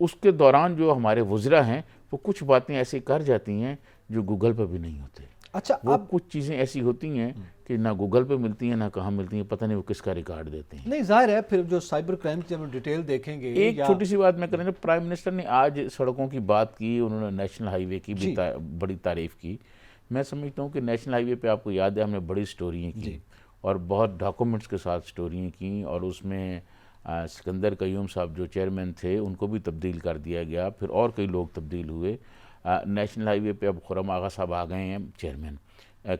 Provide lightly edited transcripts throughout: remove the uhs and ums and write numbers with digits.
اس کے دوران جو ہمارے وزراء ہیں وہ کچھ باتیں ایسی کر جاتی ہیں جو گوگل پہ بھی نہیں ہوتے. اچھا وہ کچھ چیزیں ایسی ہوتی ہیں کہ نہ گوگل پہ ملتی ہیں نہ کہاں ملتی ہیں, پتہ نہیں وہ کس کا ریکارڈ دیتے ہیں. نہیں ظاہر ہے پھر جو سائبر کرائم کی ہم ڈیٹیل دیکھیں گے. ایک چھوٹی سی بات میں کریں, پرائم منسٹر نے آج سڑکوں کی بات کی, انہوں نے نیشنل ہائی وے کی بھی بڑی تعریف کی. میں سمجھتا ہوں کہ نیشنل ہائی وے پہ آپ کو یاد ہے ہم نے بڑی سٹوریاں کی اور بہت ڈاکومنٹس کے ساتھ سٹوریاں کی, اور اس میں سکندر قیوم صاحب جو چیئرمین تھے ان کو بھی تبدیل کر دیا گیا, پھر اور کئی لوگ تبدیل ہوئے. نیشنل ہائی وے پہ اب خرم آغا صاحب آ گئے ہیں چیئرمین,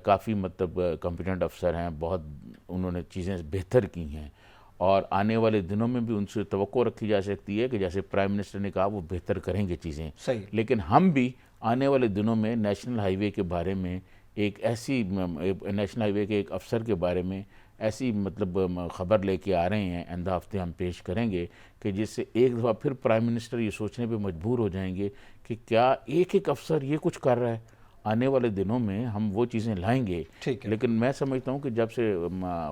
کافی مطلب کمپیٹنٹ افسر ہیں, بہت انہوں نے چیزیں بہتر کی ہیں, اور آنے والے دنوں میں بھی ان سے توقع رکھی جا سکتی ہے کہ جیسے پرائم منسٹر نے کہا وہ بہتر کریں گے چیزیں. لیکن ہم بھی آنے والے دنوں میں نیشنل ہائی وے کے بارے میں ایک ایسی نیشنل ہائی وے کے ایک افسر کے بارے میں ایسی مطلب خبر لے کے آ رہے ہیں, آئندہ ہفتے ہم پیش کریں گے, کہ جس سے ایک دفعہ پھر پرائم منسٹر یہ سوچنے پہ مجبور ہو جائیں گے کہ کیا ایک ایک افسر یہ کچھ کر رہا ہے. آنے والے دنوں میں ہم وہ چیزیں لائیں گے. لیکن میں سمجھتا ہوں کہ جب سے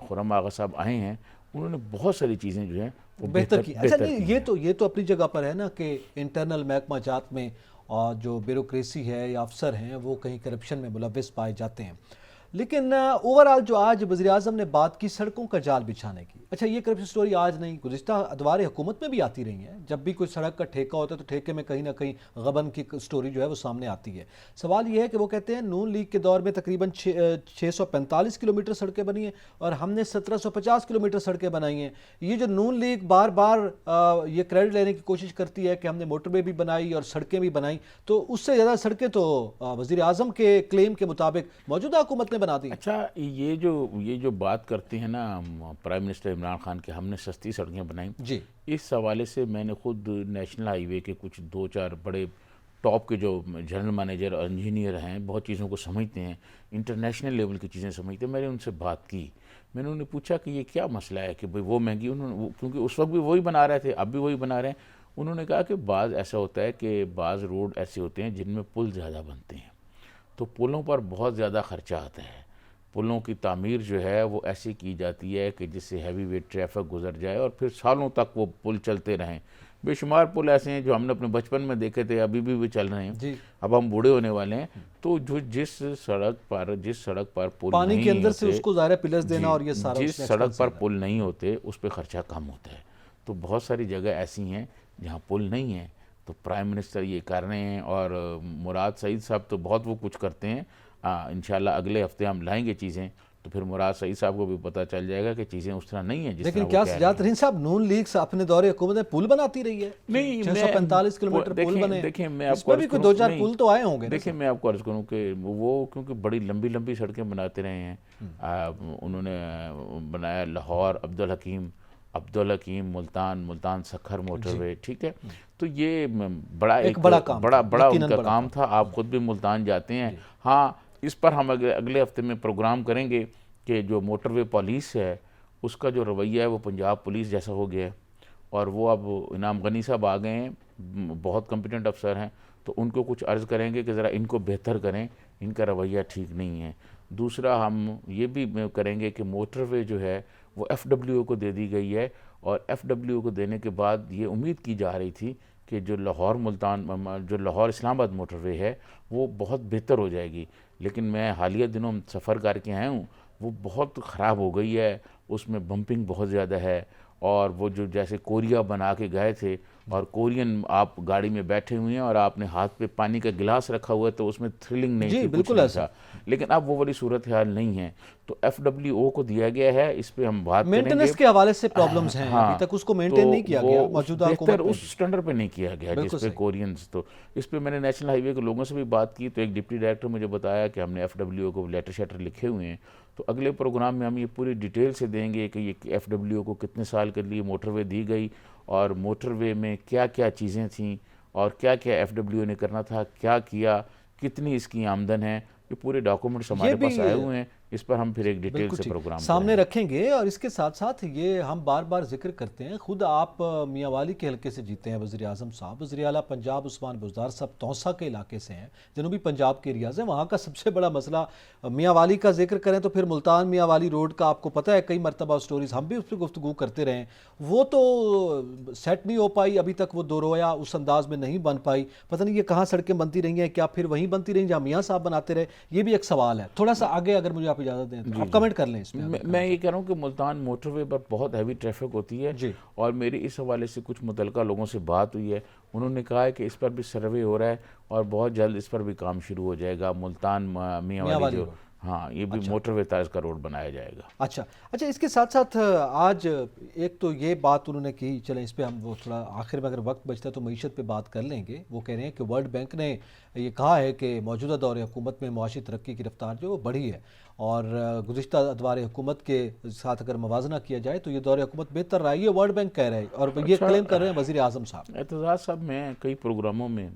خرم آغا صاحب آئے ہیں انہوں نے بہت ساری چیزیں جو ہیں وہ بہتر کی. اچھا نہیں, یہ تو اپنی جگہ پر ہے نا کہ انٹرنل محکمہ جات میں اور جو بیوروکریسی ہے یا افسر ہیں وہ کہیں کرپشن میں ملوث پائے جاتے ہیں, لیکن اوورآل جو آج وزیر اعظم نے بات کی سڑکوں کا جال بچھانے کی. اچھا یہ کرپشن سٹوری آج نہیں, گزشتہ ادوار حکومت میں بھی آتی رہی ہیں. جب بھی کوئی سڑک کا ٹھیکہ ہوتا ہے تو ٹھیکے میں کہیں نہ کہیں غبن کی سٹوری جو ہے وہ سامنے آتی ہے. سوال یہ ہے کہ وہ کہتے ہیں نون لیگ کے دور میں تقریباً 645 کلومیٹر سڑکیں بنی ہیں اور ہم نے 1750 کلومیٹر سڑکیں بنائی ہیں. یہ جو نون لیگ بار بار یہ کریڈٹ لینے کی کوشش کرتی ہے کہ ہم نے موٹر وے بھی بنائی اور سڑکیں بھی بنائیں, تو اس سے زیادہ سڑکیں تو وزیر اعظم کے کلیم کے مطابق موجودہ حکومت نے بنا دی. اچھا یہ جو بات کرتے ہیں نا پرائم منسٹر عمران خان کے ہم نے سستی سڑکیں بنائیں, اس حوالے سے میں نے خود نیشنل ہائی وے کے کچھ 2-4 بڑے ٹاپ کے جو جنرل مینیجر اور انجینئر ہیں, بہت چیزوں کو سمجھتے ہیں, انٹرنیشنل لیول کی چیزیں سمجھتے ہیں, میں نے ان سے بات کی. میں نے انہیں پوچھا کہ یہ کیا مسئلہ ہے کہ بھئی وہ مہنگی, کیونکہ اس وقت بھی وہی بنا رہے تھے, اب بھی وہی بنا رہے ہیں. انہوں نے کہا کہ بعض ایسا ہوتا ہے کہ بعض روڈ ایسے ہوتے ہیں جن میں پل زیادہ بنتے ہیں, تو پلوں پر بہت زیادہ خرچہ آتا ہے. پلوں کی تعمیر جو ہے وہ ایسی کی جاتی ہے کہ جس سے ہیوی ویٹ ٹریفک گزر جائے اور پھر سالوں تک وہ پل چلتے رہیں. بے شمار پل ایسے ہیں جو ہم نے اپنے بچپن میں دیکھے تھے, ابھی بھی چل رہے ہیں, اب ہم بوڑھے ہونے والے ہیں. تو جس سڑک پر پل پانی کے اندر سے اس کو ظاہر پلس دینا اور یہ سارا, جس سڑک پر پل نہیں ہوتے اس پہ خرچہ کم ہوتا ہے. تو بہت ساری جگہ ایسی ہیں جہاں پل نہیں ہیں, تو پرائم منسٹر یہ کر رہے ہیں, اور مراد سعید صاحب تو بہت وہ کچھ کرتے ہیں. انشاءاللہ اگلے ہفتے ہم لائیں گے چیزیں, تو پھر مراد سعید صاحب کو بھی پتہ چل جائے گا کہ چیزیں اس طرح نہیں ہیں جس طرح وہ کہہ رہے ہیں. لیکن کیا سجاد ترین صاحب نون لیگ اپنے دور حکومت میں پل بناتی رہی ہے؟ نہیں, 645 کلومیٹر پل بنے, دیکھیں میں اس میں بھی کوئی 2-4 پل تو آئے ہوں گے. دیکھیں میں آپ کو عرض کروں کہ وہ کیونکہ بڑی لمبی سڑکیں بناتے رہے ہیں. انہوں نے بنایا لاہور عبدالحکیم ملتان سکھر موٹر وے, ٹھیک ہے, تو یہ بڑا ان کا کام تھا. آپ خود بھی ملتان جاتے ہیں. ہاں, اس پر ہم اگلے ہفتے میں پروگرام کریں گے کہ جو موٹر وے پولیس ہے اس کا جو رویہ ہے وہ پنجاب پولیس جیسا ہو گیا ہے, اور وہ اب انعام غنی صاحب آ گئے ہیں, بہت کمپیٹنٹ افسر ہیں, تو ان کو کچھ عرض کریں گے کہ ذرا ان کو بہتر کریں, ان کا رویہ ٹھیک نہیں ہے. دوسرا ہم یہ بھی کریں گے کہ موٹر وے جو ہے وہ ایف ڈبلیو او کو دے دی گئی ہے, اور ایف ڈبلیو او کو دینے کے بعد یہ امید کی جا رہی تھی کہ جو لاہور اسلام آباد موٹر وے ہے وہ بہت بہتر ہو جائے گی. لیکن میں حالیہ دنوں سفر کر کے آیا ہوں, وہ بہت خراب ہو گئی ہے, اس میں بمپنگ بہت زیادہ ہے, اور وہ جو جیسے کوریا بنا کے گئے تھے, اور کورین آپ گاڑی میں بیٹھے ہوئے ہیں اور آپ نے ہاتھ پہ پانی کا گلاس رکھا ہوا ہے, تو اس میں تھرلنگ نہیں تھی, بالکل ایسا. لیکن اب وہ والی صورتحال نہیں ہے, تو ایف ڈبلیو او کو دیا گیا ہے. اس پہ ہم بات کریں گے. مینٹیننس کے حوالے سے پرابلمز ہیں, ابھی تک اس کو مینٹین نہیں کیا گیا موجودہ حکومت میں, اس سٹینڈرڈ پہ نہیں کیا گیا جس پہ کورینز. تو اس پہ میں نے نیشنل ہائی وے کے لوگوں سے بھی بات کی, تو ایک ڈپٹی ڈائریکٹر مجھے بتایا کہ ہم نے ایف ڈبلیو او کو لیٹر لکھے ہوئے ہیں. تو اگلے پروگرام میں ہم یہ پوری ڈیٹیل سے دیں گے کہ یہ ایف ڈبلیو او کو کتنے سال کے لیے موٹر وے دی گئی, اور موٹر وے میں کیا کیا چیزیں تھیں, اور کیا کیا ایف ڈبلیو او نے کرنا تھا, کیا کیا, کتنی اس کی آمدن ہے. یہ پورے ڈاکومنٹس ہمارے پاس آئے ہوئے ہیں, اس پر ہم پھر ایک ڈیٹیل بالکل سے ٹھیک پروگرام سامنے رکھیں گے، اور اس کے ساتھ ساتھ یہ ہم بار بار ذکر کرتے ہیں، خود آپ میاں والی کے حلقے سے جیتے ہیں وزیر اعظم صاحب، وزیر اعلیٰ پنجاب عثمان بزدار صاحب توسا کے علاقے سے ہیں، جنوبی پنجاب کے ایریاز ہیں، وہاں کا سب سے بڑا مسئلہ میاں والی کا ذکر کریں تو پھر ملتان میاں والی روڈ کا آپ کو پتہ ہے، کئی مرتبہ سٹوریز ہم بھی اس پہ گفتگو کرتے رہے ہیں، وہ تو سیٹ نہیں ہو پائی ابھی تک، وہ دو رویا اس انداز میں نہیں بن پائی، پتہ نہیں یہ کہاں سڑکیں بنتی رہی ہیں، کیا پھر وہیں بنتی رہیں جہاں میاں صاحب بناتے رہے؟ یہ بھی ایک سوال ہے، تھوڑا سا آگے اگر مجھے آپ اجازت دیں تو آپ کمنٹ کر لیں اس میں۔ میں یہ کہہ رہا ہوں کہ ملتان موٹر وے پر بہت ہیوی ٹریفک ہوتی ہے، جی اور میری اس حوالے سے کچھ متعلقہ لوگوں سے بات ہوئی ہے، انہوں نے کہا ہے کہ اس پر بھی سروے ہو رہا ہے اور بہت جلد اس پر بھی کام شروع ہو جائے گا، ملتان میاں والی جو، ہاں یہ بھی موٹر وے طرز کا روڈ بنایا جائے گا۔ اچھا اس کے ساتھ ساتھ آج ایک تو یہ بات انہوں نے کی، چلیں اس پہ ہم وہ تھوڑا آخر میں اگر وقت بچتا ہے تو معیشت پہ بات کر لیں گے۔ وہ کہہ رہے ہیں کہ ورلڈ بینک نے یہ کہا ہے کہ موجودہ دور حکومت میں معاشی ترقی کی رفتار جو وہ بڑھی ہے، اور گزشتہ ادوار حکومت کے ساتھ اگر موازنہ کیا جائے تو یہ دور حکومت بہتر رہا ہے، یہ ورلڈ بینک کہہ رہا ہے، اور یہ کلیم کر رہے ہیں وزیر اعظم صاحب۔ اعتزاز صاحب، میں کئی پروگراموں میں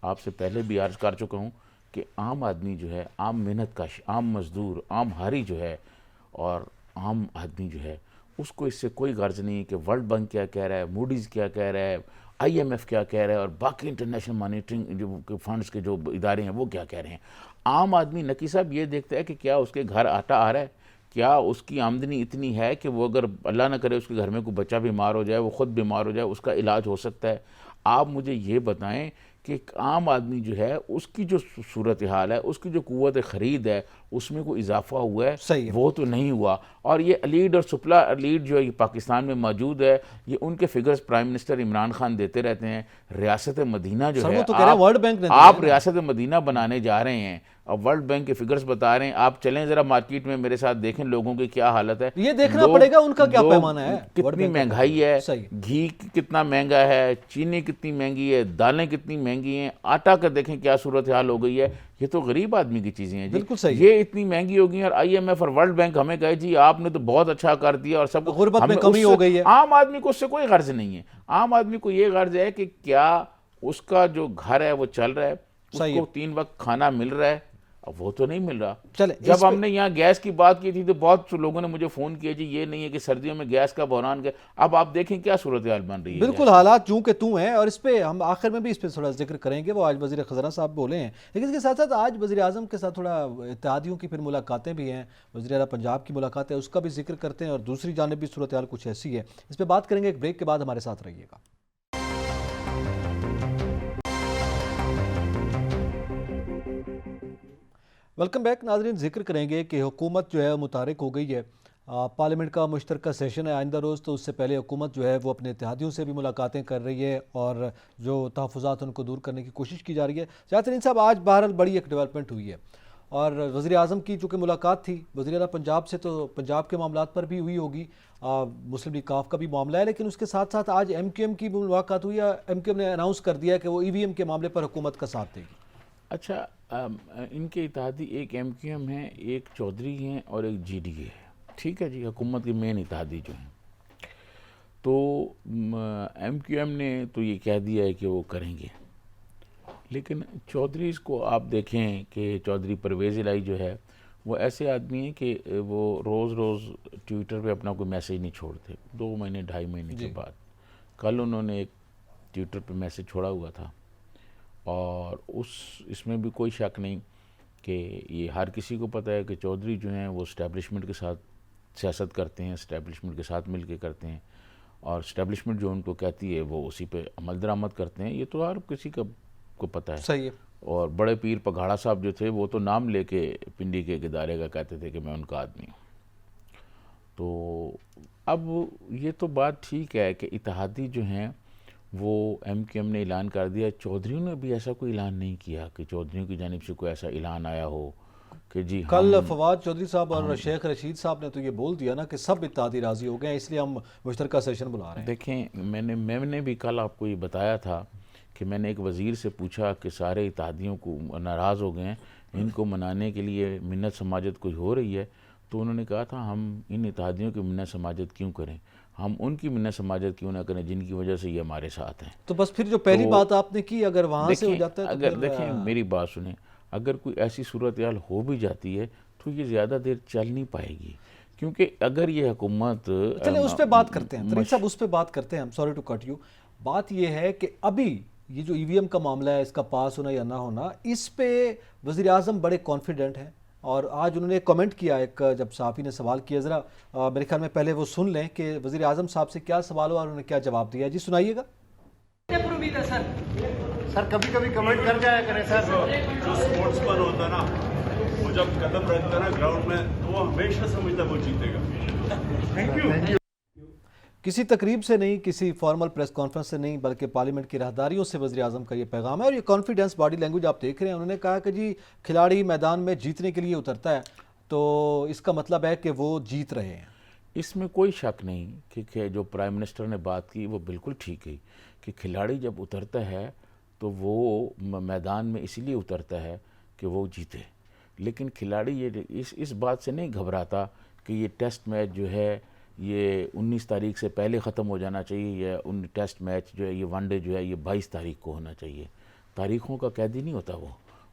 آپ سے پہلے بھی عرض کر چکا ہوں کہ عام آدمی جو ہے، عام محنت کش، عام مزدور، عام ہاری جو ہے، اور عام آدمی جو ہے، اس کو اس سے کوئی غرض نہیں کہ ورلڈ بینک کیا کہہ رہا ہے، موڈیز کیا کہہ رہا ہے، آئی ایم ایف کیا کہہ رہا ہے، اور باقی انٹرنیشنل مانیٹرنگ جو فنڈز کے جو ادارے ہیں وہ کیا کہہ رہے ہیں۔ عام آدمی نقی صاحب یہ دیکھتا ہے کہ کیا اس کے گھر آٹا آ رہا ہے، کیا اس کی آمدنی اتنی ہے کہ وہ اگر اللہ نہ کرے اس کے گھر میں کوئی بچہ بیمار ہو جائے، وہ خود بیمار ہو جائے، اس کا علاج ہو سکتا ہے۔ آپ مجھے یہ بتائیں کہ ایک عام آدمی جو ہے، اس کی جو صورتحال ہے، اس کی جو قوت خرید ہے، اس میں کوئی اضافہ ہوا ہے؟ وہ تو نہیں ہوا۔ اور یہ لیڈ اور سپلا لیڈ جو ہے پاکستان میں موجود ہے، یہ ان کے figures prime minister Imran Khan دیتے رہتے ہیں۔ ریاست مدینہ جو ہے، آپ ریاست مدینہ بنانے جا رہے ہیں اور ورلڈ بینک کے فگرز بتا رہے ہیں، آپ چلیں ذرا مارکیٹ میں میرے ساتھ دیکھیں لوگوں کی کیا حالت ہے، یہ دیکھنا پڑے گا ان کا کیا پیمانہ ہے، کتنی مہنگائی ہے، گھی کتنا مہنگا ہے، چینی کتنی مہنگی ہے، دالیں کتنی مہنگی ہیں، آٹا کا دیکھیں کیا صورتحال ہو گئی ہے۔ یہ تو غریب آدمی کی چیزیں ہیں جی، یہ اتنی مہنگی ہو گئی ہیں، اور آئی ایم ایف اور ورلڈ بینک ہمیں کہے جی آپ نے تو بہت اچھا کر دیا اور سب، غربت میں کمی ہو گئی ہے۔ عام آدمی کو اس سے کوئی غرض نہیں ہے۔ عام آدمی کو یہ غرض ہے کہ کیا اس کا جو گھر ہے وہ چل رہا ہے، اس کو 3 وقت کھانا مل رہا ہے، اب وہ تو نہیں مل رہا۔ جب ہم نے یہاں گیس کی بات کی تھی تو بہت لوگوں نے مجھے فون کیا جی یہ نہیں ہے کہ سردیوں میں گیس کا بحران گیا، اب آپ دیکھیں کیا صورتحال بن رہی ہے۔ بالکل حالات چوں کہ توں ہیں، اور اس پہ ہم آخر میں بھی اس پہ تھوڑا ذکر کریں گے، وہ آج وزیر خزانہ صاحب بولے ہیں، لیکن اس کے ساتھ ساتھ آج وزیر اعظم کے ساتھ تھوڑا اتحادیوں کی پھر ملاقاتیں بھی ہیں، وزیر اعلیٰ پنجاب کی ملاقات ہے، اس کا بھی ذکر کرتے ہیں، اور دوسری جانب بھی صورتحال کچھ ایسی ہے، اس پہ بات کریں گے ایک بریک کے بعد، ہمارے ساتھ رہیے گا۔ ویلکم بیک ناظرین، ذکر کریں گے کہ حکومت جو ہے متحرک ہو گئی ہے، پارلیمنٹ کا مشترکہ سیشن ہے آئندہ روز، تو اس سے پہلے حکومت جو ہے وہ اپنے اتحادیوں سے بھی ملاقاتیں کر رہی ہے، اور جو تحفظات ان کو دور کرنے کی کوشش کی جا رہی ہے۔ جاہدین صاحب، آج بہرحال بڑی ایک ڈیولپمنٹ ہوئی ہے، اور وزیر اعظم کی چونکہ ملاقات تھی وزیر اعلیٰ پنجاب سے، تو پنجاب کے معاملات پر بھی ہوئی ہوگی، مسلم لیگ کاف کا بھی معاملہ ہے، لیکن اس کے ساتھ ساتھ آج ایم کیو ایم کی بھی ملاقات ہوئی ہے، ایم کیو ایم نے اناؤنس کر دیا کہ وہ ای وی ایم کے معاملے پر حکومت کا ساتھ دے گی۔ اچھا، ان کے اتحادی ایک ایم کیو ایم ہیں، ایک چودھری ہیں، اور ایک جی ڈی اے ہے، ٹھیک ہے جی، حکومت کے مین اتحادی جو ہیں۔ تو ایم کیو ایم نے تو یہ کہہ دیا ہے کہ وہ کریں گے، لیکن چودھریز کو آپ دیکھیں کہ چودھری پرویز الہی جو ہے، وہ ایسے آدمی ہیں کہ وہ روز روز ٹویٹر پہ اپنا کوئی میسیج نہیں چھوڑتے، 2 مہینے 2.5 مہینے کے بعد کل انہوں نے ایک ٹویٹر پہ میسیج چھوڑا ہوا تھا، اور اس میں بھی کوئی شک نہیں کہ یہ ہر کسی کو پتہ ہے کہ چودھری جو ہیں وہ اسٹیبلشمنٹ کے ساتھ سیاست کرتے ہیں، اسٹیبلشمنٹ کے ساتھ مل کے کرتے ہیں، اور اسٹیبلشمنٹ جو ان کو کہتی ہے وہ اسی پہ عمل درآمد کرتے ہیں، یہ تو ہر کسی کو پتہ ہے۔ صحیح ہے۔ اور بڑے پیر پگھاڑا صاحب جو تھے وہ تو نام لے کے پنڈی کے ایک ادارے کا کہتے تھے کہ میں ان کا آدمی ہوں۔ تو اب یہ تو بات ٹھیک ہے کہ اتحادی جو ہیں وہ ایم کیو ایم نے اعلان کر دیا، چودھریوں نے بھی ایسا کوئی اعلان نہیں کیا کہ چودھریوں کی جانب سے کوئی ایسا اعلان آیا ہو کہ جی کل فواد چودھری صاحب اور شیخ رشید صاحب نے تو یہ بول دیا نا کہ سب اتحادی راضی ہو گئے ہیں، اس لیے ہم مشترکہ سیشن بلا رہے ہیں۔ دیکھیں، میں نے بھی کل آپ کو یہ بتایا تھا کہ میں نے ایک وزیر سے پوچھا کہ سارے اتحادیوں کو ناراض ہو گئے ہیں، ان کو منانے کے لیے منت سماجت کوئی ہو رہی ہے، تو انہوں نے کہا تھا ہم ان اتحادیوں کی منت سماجت کیوں کریں، ہم ان کی منت سماجت کیوں نہ کریں جن کی وجہ سے یہ ہمارے ساتھ ہیں۔ تو بس پھر جو پہلی بات آپ نے کی، اگر وہاں سے ہو جاتا ہے تو اگر دیکھیں میری بات سنیں، اگر کوئی ایسی صورتحال ہو بھی جاتی ہے تو یہ زیادہ دیر چل نہیں پائے گی، کیونکہ اگر یہ حکومت چلیں اس پہ بات کرتے ہیں طریق صاحب، اس پہ بات کرتے ہیں. Sorry to cut you. بات یہ ہے کہ ابھی یہ جو ای وی ایم کا معاملہ ہے، اس کا پاس ہونا یا نہ ہونا، اس پہ وزیر اعظم بڑے کانفیڈنٹ ہیں. اور آج انہوں نے ایک کمنٹ کیا، ایک جب صحافی نے سوال کیا، ذرا میرے خیال میں پہلے وہ سن لیں کہ وزیر اعظم صاحب سے کیا سوال ہوا اور انہوں نے کیا جواب دیا. جی سنائیے گا. سر کبھی کبھی کمنٹ کر جایا کریں سر. جو سپورٹس مین ہوتا ہے نا، وہ جب قدم رکھتا ہے نا گراؤنڈ میں تو وہ ہمیشہ سمجھتا ہے وہ جیتے گا. Thank you. کسی تقریب سے نہیں، کسی فارمل پریس کانفرنس سے نہیں، بلکہ پارلیمنٹ کی راہداریوں سے وزیر اعظم کا یہ پیغام ہے. اور یہ کانفیڈنس باڈی لینگویج آپ دیکھ رہے ہیں. انہوں نے کہا کہ جی کھلاڑی میدان میں جیتنے کے لیے اترتا ہے تو اس کا مطلب ہے کہ وہ جیت رہے ہیں. اس میں کوئی شک نہیں کہ جو پرائم منسٹر نے بات کی وہ بالکل ٹھیک ہے کہ کھلاڑی جب اترتا ہے تو وہ میدان میں اسی لیے اترتا ہے کہ وہ جیتے. لیکن کھلاڑی یہ اس بات سے نہیں گھبراتا کہ یہ ٹیسٹ میچ جو ہے یہ 19 تاریخ سے پہلے ختم ہو جانا چاہیے، یا ٹیسٹ میچ جو ہے یہ ون ڈے جو ہے یہ 22 تاریخ کو ہونا چاہیے. تاریخوں کا قیدی نہیں ہوتا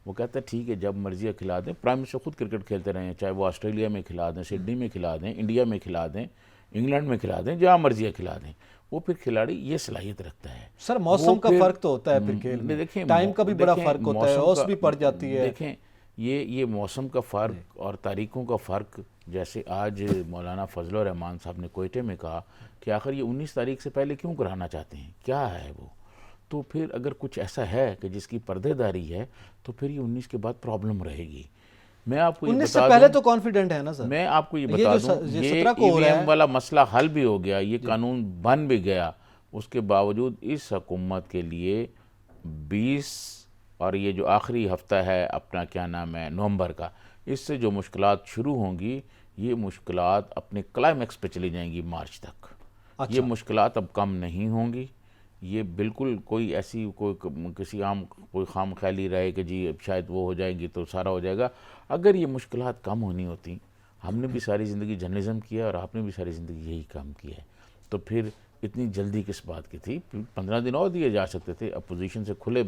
وہ کہتا ہے ٹھیک ہے جب مرضی کھلا دیں. پرائم منسٹر خود کرکٹ کھیلتے رہے ہیں، چاہے وہ آسٹریلیا میں کھلا دیں، سڈنی میں کھلا دیں، انڈیا میں کھلا دیں، انگلینڈ میں کھلا دیں، جہاں مرضی کھلا دیں. وہ پھر کھلاڑی یہ صلاحیت رکھتا ہے. سر موسم کا فرق تو ہوتا ہے پھر کھیل میں، ٹائم کا بھی بڑا فرق ہوتا ہے، اوس بھی پڑ جاتی ہے. دیکھیں یہ موسم کا فرق اور تاریخوں کا فرق، جیسے آج مولانا فضل الرحمان صاحب نے کوئٹے میں کہا کہ آخر یہ 19 تاریخ سے پہلے کیوں کرانا چاہتے ہیں، کیا ہے وہ. تو پھر اگر کچھ ایسا ہے کہ جس کی پردے داری ہے تو پھر یہ 19 کے بعد پرابلم رہے گی. میں آپ کو یہ 19 سے بتا پہلے دوں، تو کانفیڈنٹ ہے نا سر. میں آپ کو یہ بتا دوں یہ ای وی ایم والا مسئلہ حل بھی ہو گیا، یہ قانون بن بھی گیا. اس کے باوجود اس حکومت کے لیے 20 اور یہ جو آخری ہفتہ ہے اپنا کیا نام ہے نومبر کا، اس سے جو مشکلات شروع ہوں گی یہ مشکلات اپنے کلائمیکس پہ چلی جائیں گی مارچ تک. یہ مشکلات اب کم نہیں ہوں گی. یہ بالکل کوئی ایسی کسی عام کوئی خام خیالی رہے کہ جی شاید وہ ہو جائیں گی تو سارا ہو جائے گا. اگر یہ مشکلات کم ہونی ہوتی، ہم نے بھی ساری زندگی جرنلزم کیا اور آپ نے بھی ساری زندگی یہی کام کیا ہے، تو پھر اتنی جلدی کس بات کی تھی؟ 15 دن اور دیے جا سکتے تھے. اپوزیشن سے کھلے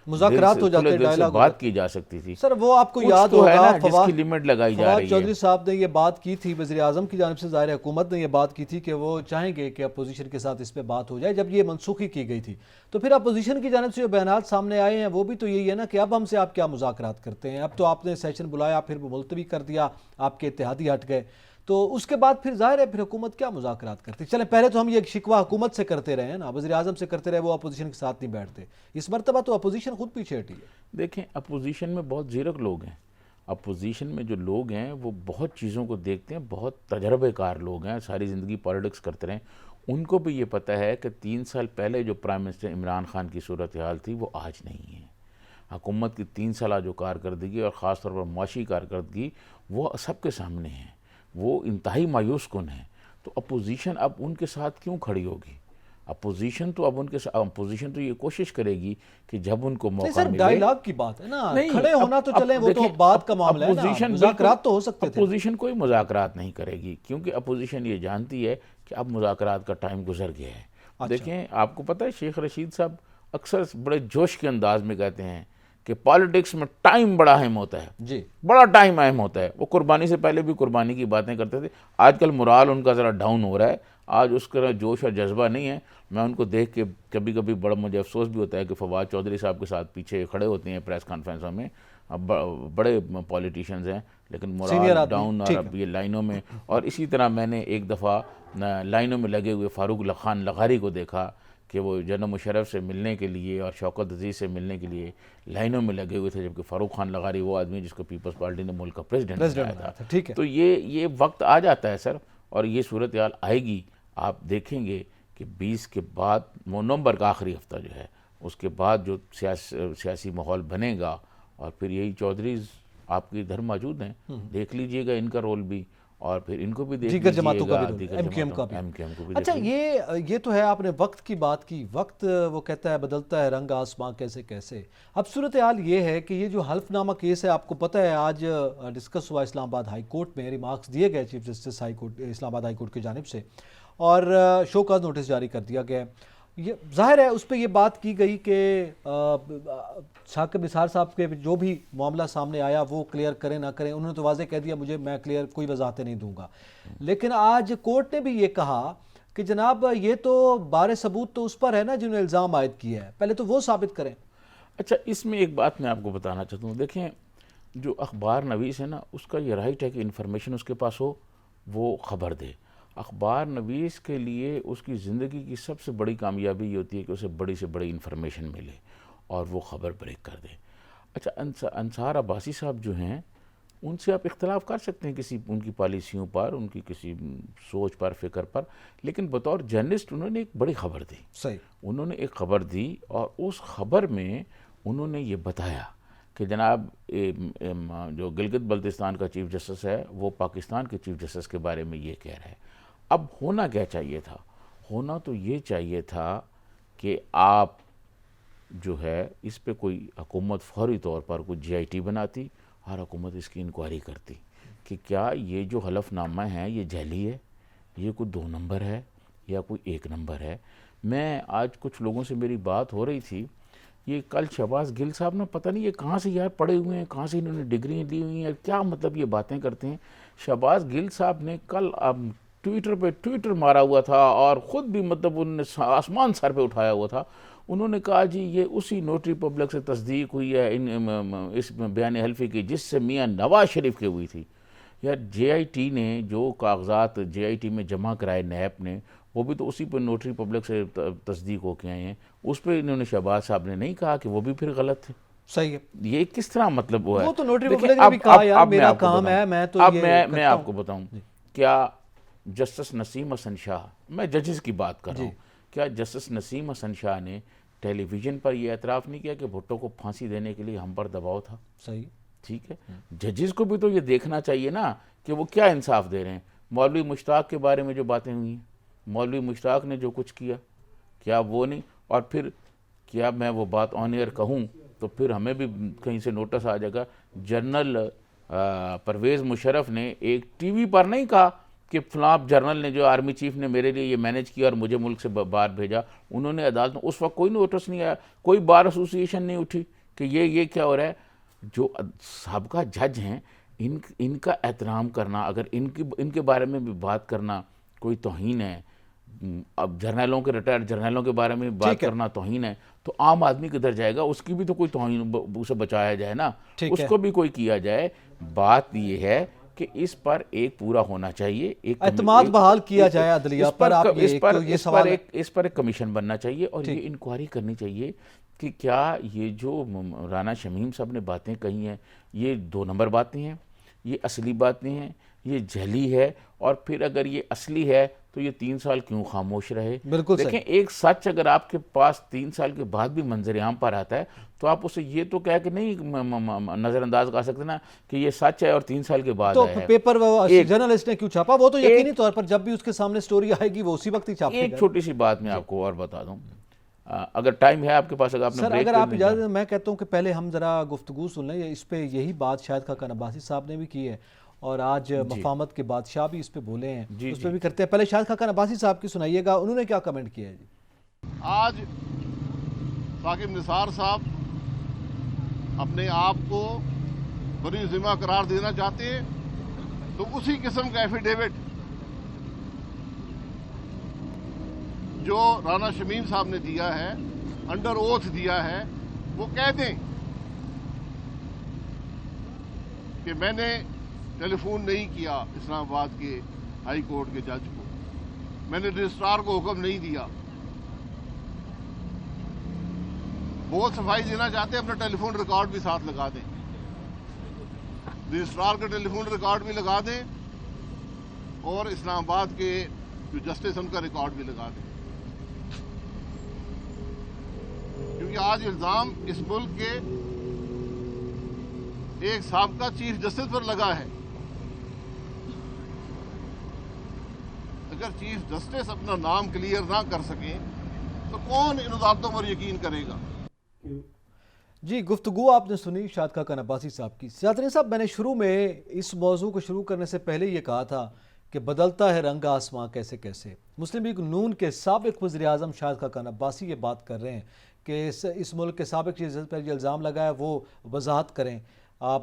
مذاکرات ہو جاتے، ڈائلاگ بات کی جا سکتی تھی. سر وہ آپ کو یاد ہوگا جس کی لیمٹ لگائی جا رہی ہے. چودھری صاحب نے یہ بات کی تھی، وزیر اعظم کی جانب سے ظاہر حکومت نے یہ بات کی تھی کہ وہ چاہیں گے کہ اپوزیشن کے ساتھ اس پہ بات ہو جائے. جب یہ منسوخی کی گئی تھی تو پھر اپوزیشن کی جانب سے جو بیانات سامنے آئے ہیں وہ بھی تو یہی ہے نا کہ اب ہم سے آپ کیا مذاکرات کرتے ہیں. اب تو آپ نے سیشن بلایا، پھر وہ ملتوی کر دیا، آپ کے اتحادی ہٹ گئے، تو اس کے بعد پھر ظاہر ہے پھر حکومت کیا مذاکرات کرتی. چلیں پہلے تو ہم یہ شکوہ حکومت سے کرتے رہے ہیں نا، وزیر اعظم سے کرتے رہے، وہ اپوزیشن کے ساتھ نہیں بیٹھتے. اس مرتبہ تو اپوزیشن خود پیچھے ہٹی ہے. دیکھیں اپوزیشن میں بہت زیرک لوگ ہیں. اپوزیشن میں جو لوگ ہیں وہ بہت چیزوں کو دیکھتے ہیں، بہت تجربے کار لوگ ہیں، ساری زندگی پالیٹکس کرتے رہے. ان کو بھی یہ پتہ ہے کہ 3 سال پہلے جو پرائم منسٹر عمران خان کی صورتحال تھی وہ آج نہیں ہے. حکومت کی 3 سالہ جو کارکردگی اور خاص طور پر معاشی کارکردگی وہ سب کے سامنے ہے، وہ انتہائی مایوس کن ہے. تو اپوزیشن اب ان کے ساتھ کیوں کھڑی ہوگی؟ اپوزیشن تو اب ان کے ساتھ اپوزیشن تو یہ کوشش کرے گی کہ جب ان کو موقع ملے. ڈائیلاگ کی بات ہے نا، کھڑے ہونا تو چلیں وہ تو بات کا معاملہ ہے نا، مذاکرات تو ہو سکتے تھے. اپوزیشن کوئی مذاکرات نہیں کرے گی کیونکہ اپوزیشن یہ جانتی ہے کہ اب مذاکرات کا ٹائم گزر گیا ہے. دیکھیں آپ کو پتہ ہے شیخ رشید صاحب اکثر بڑے جوش کے انداز میں کہتے ہیں کہ پالیٹکس میں ٹائم بڑا اہم ہوتا ہے. جی بڑا ٹائم اہم ہوتا ہے. وہ قربانی سے پہلے بھی قربانی کی باتیں کرتے تھے. آج کل مرال ان کا ذرا ڈاؤن ہو رہا ہے، آج اس کا جوش اور جذبہ نہیں ہے. میں ان کو دیکھ کے کبھی کبھی بڑا مجھے افسوس بھی ہوتا ہے کہ فواد چودھری صاحب کے ساتھ پیچھے کھڑے ہوتے ہیں پریس کانفرنسوں میں. اب بڑے پولیٹیشینز ہیں لیکن مرال ڈاؤن اور اب یہ لائنوں میں. اور اسی طرح میں نے ایک دفعہ لائنوں میں لگے ہوئے فاروق خان لغاری کو دیکھا کہ وہ جنرل مشرف سے ملنے کے لیے اور شوکت عزیز سے ملنے کے لیے لائنوں میں لگے ہوئے تھے، جبکہ فاروق خان لغاری وہ آدمی جس کو پیپلز پارٹی نے ملک کا پریزیڈنٹ بنایا تھا. تو یہ وقت آ جاتا ہے سر، اور یہ صورتحال آئے گی. آپ دیکھیں گے کہ 20 کے بعد نومبر کا آخری ہفتہ جو ہے اس کے بعد جو سیاسی ماحول بنے گا، اور پھر یہی چودھریز آپ کے ادھر موجود ہیں، دیکھ لیجئے گا ان کا رول بھی، اور پھر ان کو بھی دیکھ لیجئے گا، جماعتوں کا بھی، ایم کیو ایم کا بھی. اچھا یہ تو ہے آپ نے وقت کی بات کی. وقت وہ کہتا ہے بدلتا ہے رنگ آسماں کیسے کیسے. اب صورتحال یہ ہے کہ یہ جو حلف نامہ کیس ہے، آپ کو پتہ ہے آج ڈسکس ہوا اسلام آباد ہائی کورٹ میں، ریمارکس دیے گئے چیف جسٹس اسلام آباد ہائی کورٹ کی جانب سے، اور شو کاز نوٹس جاری کر دیا گیا ہے. یہ ظاہر ہے اس پہ یہ بات کی گئی کہ ثاقب نثار صاحب کے جو بھی معاملہ سامنے آیا وہ کلیئر کریں نہ کریں، انہوں نے تو واضح کہہ دیا میں کلیئر کوئی وضاحتیں نہیں دوں گا، لیکن آج کورٹ نے بھی یہ کہا کہ جناب یہ تو بار ثبوت تو اس پر ہے نا جنہوں نے الزام عائد کیا ہے، پہلے تو وہ ثابت کریں۔ اچھا اس میں ایک بات میں آپ کو بتانا چاہتا ہوں، دیکھیں جو اخبار نویس ہے نا اس کا یہ رائٹ ہے کہ انفارمیشن اس کے پاس ہو وہ خبر دے۔ اخبار نویس کے لیے اس کی زندگی کی سب سے بڑی کامیابی یہ ہوتی ہے کہ اسے بڑی سے بڑی انفارمیشن ملے اور وہ خبر بریک کر دے۔ اچھا انصار عباسی صاحب جو ہیں ان سے آپ اختلاف کر سکتے ہیں کسی ان کی پالیسیوں پر، ان کی کسی سوچ پر، فکر پر، لیکن بطور جرنلسٹ انہوں نے ایک بڑی خبر دی۔ صحیح، انہوں نے ایک خبر دی اور اس خبر میں انہوں نے یہ بتایا کہ جناب جو گلگت بلتستان کا چیف جسٹس ہے وہ پاکستان کے چیف جسٹس کے بارے میں یہ کہہ رہا ہے۔ اب ہونا کیا چاہیے تھا؟ ہونا تو یہ چاہیے تھا کہ آپ جو ہے اس پہ کوئی حکومت فوری طور پر کوئی جی آئی ٹی بناتی اور حکومت اس کی انکوائری کرتی کہ کیا یہ جو حلف نامہ ہے یہ جعلی ہے، یہ کوئی 2 نمبر ہے یا کوئی 1 نمبر ہے۔ میں آج کچھ لوگوں سے میری بات ہو رہی تھی، یہ کل شہباز گل صاحب نا پتہ نہیں یہ کہاں سے یار پڑھے ہوئے ہیں، کہاں سے انہوں نے ڈگریاں لی ہوئی ہیں، کیا مطلب یہ باتیں کرتے ہیں۔ شہباز گل صاحب نے کل ٹویٹر پہ ٹویٹر مارا ہوا تھا اور خود بھی مطلب انہوں نے آسمان سر پہ اٹھایا ہوا تھا۔ انہوں نے کہا جی یہ اسی نوٹری پبلک سے تصدیق ہوئی ہے اس بیان حلفی کی جس سے میاں نواز شریف کی ہوئی تھی۔ یار جے آئی ٹی نے جو کاغذات جے آئی ٹی میں جمع کرائے نیب نے وہ بھی تو اسی پہ نوٹری پبلک سے تصدیق ہو کے آئے ہیں، اس پہ انہوں نے شہباز صاحب نے نہیں کہا کہ وہ بھی پھر غلط تھے۔ صحیح ہے، یہ کس طرح مطلب وہ ہے؟ وہ تو نوٹری دیکھیں، پبلک نے بھی کہا یار اب میں میرا آپ کو کام بتاؤں، ہے، میں تو اب یہ میں آپ کو بتاؤں کیا جسٹس نسیم حسن شاہ، میں ججز کی بات کر رہا ہوں، کیا جسٹس نسیم حسن شاہ نے ٹیلی ویژن پر یہ اعتراف نہیں کیا کہ بھٹو کو پھانسی دینے کے لیے ہم پر دباؤ تھا؟ صحیح، ٹھیک ہے، ججز کو بھی تو یہ دیکھنا چاہیے نا کہ وہ کیا انصاف دے رہے ہیں۔ مولوی مشتاق کے بارے میں جو باتیں ہوئی ہیں، مولوی مشتاق نے جو کچھ کیا، کیا وہ نہیں؟ اور پھر کیا میں وہ بات آن ایئر کہوں تو پھر ہمیں بھی کہیں سے نوٹس آ جائے گا۔ جنرل پرویز مشرف نے ایک ٹی وی پر نہیں کہا کہ فلاں جنرل نے جو آرمی چیف نے میرے لیے یہ مینیج کیا اور مجھے ملک سے باہر بھیجا، انہوں نے عدالت میں اس وقت کوئی نوٹس نہیں آیا، کوئی بار ایسوسی ایشن نہیں اٹھی کہ یہ کیا ہو رہا ہے۔ جو سابقہ جج ہیں ان کا احترام کرنا، اگر ان کے بارے میں بھی بات کرنا کوئی توہین ہے، اب جرنیلوں کے ریٹائرڈ جرنیلوں کے بارے میں بات کرنا توہین ہے تو عام آدمی کدھر جائے گا؟ اس کی بھی تو کوئی توہین اسے بچایا جائے نا، اس کو بھی کوئی کیا جائے۔ بات یہ ہے کہ اس پر ایک پورا ہونا چاہیے، ایک اعتماد بحال کیا جائے عدلیہ پر۔ اس پر ایک کمیشن بننا چاہیے اور یہ انکوائری کرنی چاہیے کہ کیا یہ جو رانا شمیم صاحب نے باتیں کہی ہیں یہ 2 نمبر باتیں ہیں، یہ اصلی باتیں ہیں، یہ جعلی ہے، اور پھر اگر یہ اصلی ہے تو یہ 3 سال کیوں خاموش رہے؟ بالکل دیکھیں ایک سچ اگر آپ کے پاس 3 سال کے بعد بھی منظر عام پر آتا ہے تو آپ اسے یہ تو کہہ کہ نہیں نظر انداز کر سکتے نا کہ یہ سچ ہے اور 3 سال کے بعد تو آیا ہے۔ پیپر جرنلسٹ نے کیوں چھاپا؟ وہ تو یقینی طور پر جب بھی اس کے سامنے سٹوری آئے گی وہ اسی وقت ہی چھاپے گا۔ ایک چھوٹی سی بات میں آپ کو اور بتا دوں، اگر ٹائم ہے آپ کے پاس، اگر آپ نے سر بریک اگر آپ اجازت دیں میں کہتا ہوں کہ پہلے ہم ذرا گفتگو سن لیں، اس پہ یہی بات شاید خاقان عباسی صاحب نے بھی کی ہے اور آج مفاہمت کے بادشاہ بھی اس پہ بولے ہیں، اس پہ بھی کرتے ہیں۔ پہلے شاید خاقان عباسی صاحب کی سنائیے گا، انہوں نے کیا کمنٹ کیا ہے جی۔ آج ثاقب نثار صاحب اپنے آپ کو بری ذمہ قرار دینا چاہتے ہیں تو اسی قسم کا ایفیڈیوٹ جو رانا شمیم صاحب نے دیا ہے، انڈر اوتھ دیا ہے، وہ کہہ دیں کہ میں نے ٹیلی فون نہیں کیا اسلام آباد کے ہائی کورٹ کے جج کو، میں نے رجسٹرار کو حکم نہیں دیا۔ بہت صفائی دینا چاہتے ہیں اپنا ٹیلی فون ریکارڈ بھی ساتھ لگا دیں، رجسٹرار کا ٹیلی فون ریکارڈ بھی لگا دیں اور اسلام آباد کے جو جسٹس ان کا ریکارڈ بھی لگا دیں، کیونکہ آج الزام اس ملک کے ایک سابقہ چیف جسٹس پر لگا ہے۔ اگر چیف جسٹس اپنا نام کلیئر نہ کر سکیں تو کون ان عدالتوں پر یقین کرے گا؟ جی گفتگو آپ نے سنی شاہد خاقان عباسی صاحب کی۔ سیادت علی صاحب، میں نے شروع میں اس موضوع کو شروع کرنے سے پہلے یہ کہا تھا کہ بدلتا ہے رنگ آسماں کیسے کیسے. مسلم لیگ نون کے سابق وزیر اعظم شاہد خاقان عباسی یہ بات کر رہے ہیں کہ اس ملک کے سابق چیز پر یہ الزام لگا ہے وہ وضاحت کریں. آپ